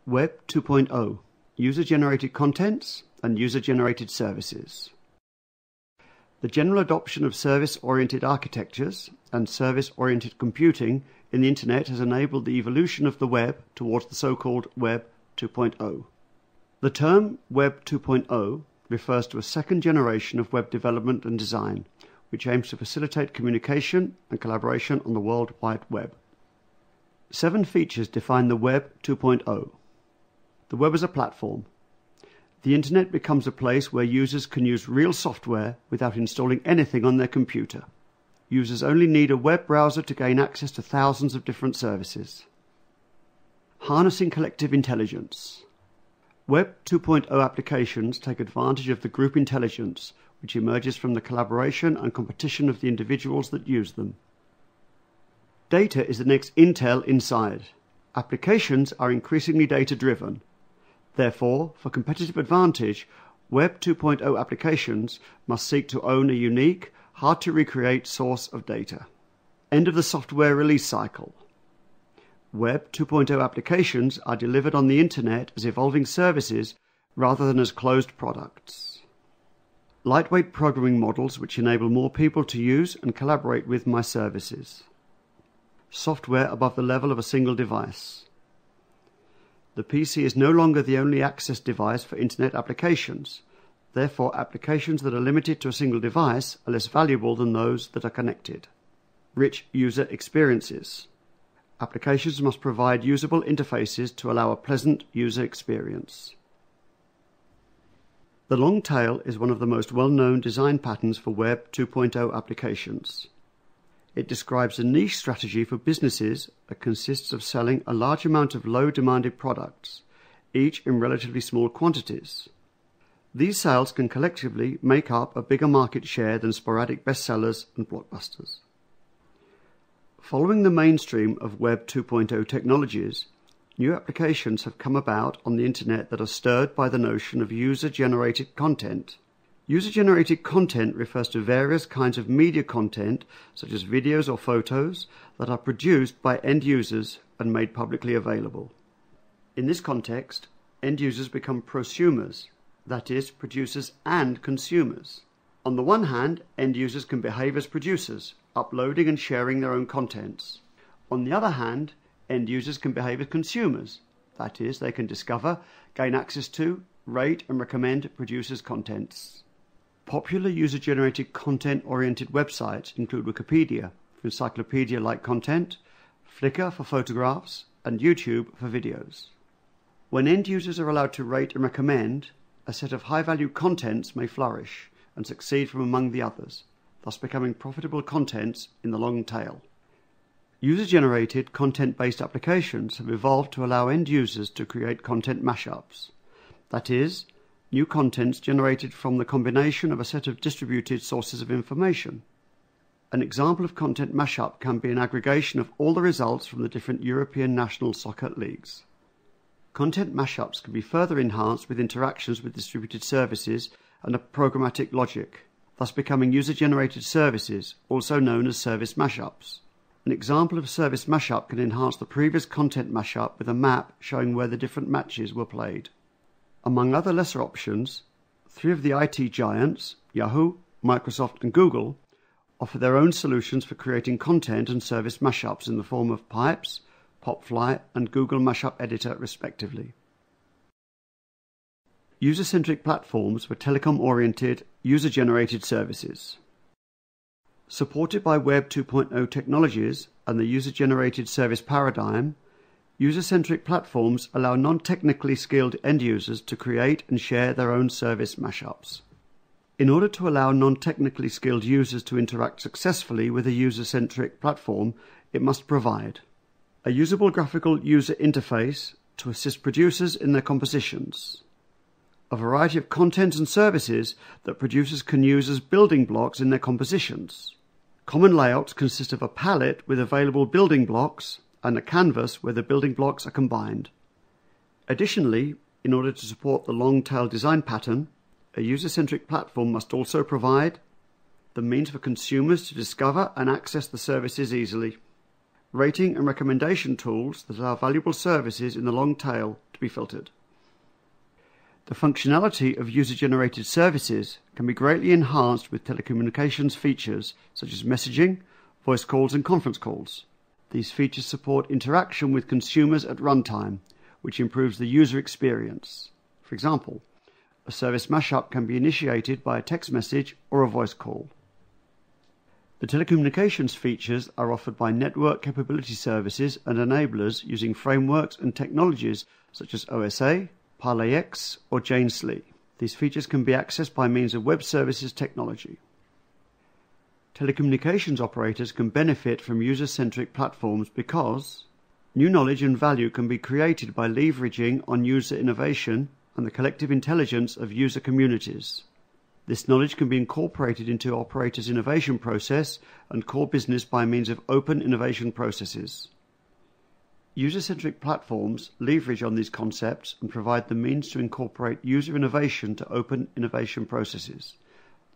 Web 2.0, User-generated contents and user-generated services. The general adoption of service-oriented architectures and service-oriented computing in the Internet has enabled the evolution of the web towards the so-called Web 2.0. The term Web 2.0 refers to a second generation of web development and design, which aims to facilitate communication and collaboration on the World Wide Web. 7 features define the Web 2.0. The web as a platform. The Internet becomes a place where users can use real software without installing anything on their computer. Users only need a web browser to gain access to thousands of different services. Harnessing collective intelligence. Web 2.0 applications take advantage of the group intelligence, which emerges from the collaboration and competition of the individuals that use them. Data is the next Intel inside. Applications are increasingly data-driven. Therefore, for competitive advantage, Web 2.0 applications must seek to own a unique, hard-to-recreate source of data. End of the software release cycle. Web 2.0 applications are delivered on the Internet as evolving services rather than as closed products. Lightweight programming models which enable more people to use and collaborate with my services. Software above the level of a single device. The PC is no longer the only access device for Internet applications. Therefore, applications that are limited to a single device are less valuable than those that are connected. Rich user experiences. Applications must provide usable interfaces to allow a pleasant user experience. The long tail is one of the most well-known design patterns for Web 2.0 applications. It describes a niche strategy for businesses that consists of selling a large amount of low-demanded products, each in relatively small quantities. These sales can collectively make up a bigger market share than sporadic bestsellers and blockbusters. Following the mainstream of Web 2.0 technologies, new applications have come about on the Internet that are stirred by the notion of user-generated content. User-generated content refers to various kinds of media content, such as videos or photos, that are produced by end users and made publicly available. In this context, end users become prosumers, that is, producers and consumers. On the one hand, end users can behave as producers, uploading and sharing their own contents. On the other hand, end users can behave as consumers, that is, they can discover, gain access to, rate and recommend producers' contents. Popular user-generated content-oriented websites include Wikipedia for encyclopedia-like content, Flickr for photographs, and YouTube for videos. When end users are allowed to rate and recommend, a set of high-value contents may flourish and succeed from among the others, thus becoming profitable contents in the long tail. User-generated content-based applications have evolved to allow end users to create content mashups. That is, new contents generated from the combination of a set of distributed sources of information. An example of content mashup can be an aggregation of all the results from the different European national soccer leagues. Content mashups can be further enhanced with interactions with distributed services and a programmatic logic, thus becoming user-generated services, also known as service mashups. An example of service mashup can enhance the previous content mashup with a map showing where the different matches were played. Among other lesser options, 3 of the IT giants, Yahoo, Microsoft and Google, offer their own solutions for creating content and service mashups in the form of Pipes, Popfly and Google Mashup Editor respectively. User-centric platforms for telecom-oriented, user-generated services. Supported by Web 2.0 technologies and the user-generated service paradigm, user-centric platforms allow non-technically skilled end users to create and share their own service mashups. In order to allow non-technically skilled users to interact successfully with a user-centric platform, it must provide a usable graphical user interface to assist producers in their compositions, a variety of content and services that producers can use as building blocks in their compositions. Common layouts consist of a palette with available building blocks and a canvas where the building blocks are combined. Additionally, in order to support the long-tail design pattern, a user-centric platform must also provide the means for consumers to discover and access the services easily, rating and recommendation tools that allow valuable services in the long tail to be filtered. The functionality of user-generated services can be greatly enhanced with telecommunications features such as messaging, voice calls and conference calls. These features support interaction with consumers at runtime, which improves the user experience. For example, a service mashup can be initiated by a text message or a voice call. The telecommunications features are offered by network capability services and enablers using frameworks and technologies such as OSA, ParlayX, or Jane-SLE. These features can be accessed by means of web services technology. Telecommunications operators can benefit from user-centric platforms because new knowledge and value can be created by leveraging on user innovation and the collective intelligence of user communities. This knowledge can be incorporated into operators' innovation process and core business by means of open innovation processes. User-centric platforms leverage on these concepts and provide the means to incorporate user innovation to open innovation processes,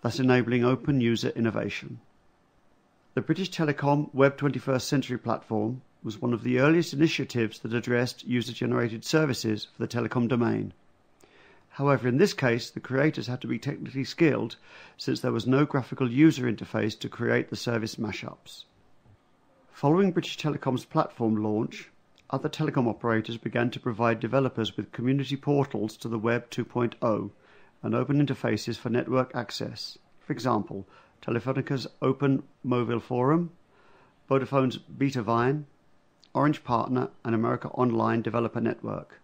thus enabling open user innovation. The British Telecom Web 21st Century platform was one of the earliest initiatives that addressed user-generated services for the telecom domain. However, in this case, the creators had to be technically skilled since there was no graphical user interface to create the service mashups. Following British Telecom's platform launch, other telecom operators began to provide developers with community portals to the Web 2.0 and open interfaces for network access. For example, Telefónica's Open Mobile Forum, Vodafone's Beta Vine, Orange Partner, and America Online Developer Network.